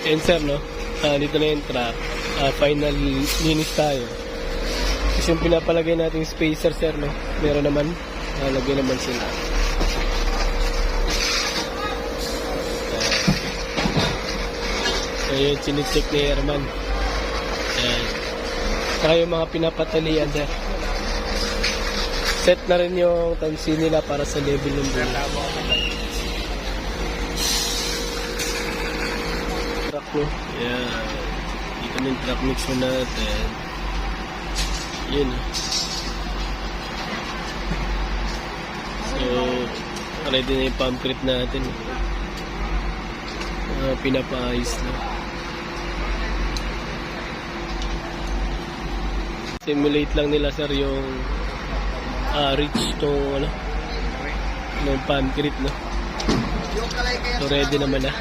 Yan sir, no? Dito na yung truck. Final linis tayo. Kasi yung pinapalagay natin spacer sir, no? Meron naman. Lagay naman sila. Ayun, sinicheck ni Herman. Ayan. Saka yung mga pinapatalian sir. Set na rin yung tansi nila para sa level ng bulo. Truck mo. Ayan. Dito na yung truck mix mo natin. Yun. So, ready na yung pumpcrete natin. Pinapaayos na. Simulate lang nila sir yung reach to ng pumpcrete, no? So ready naman na.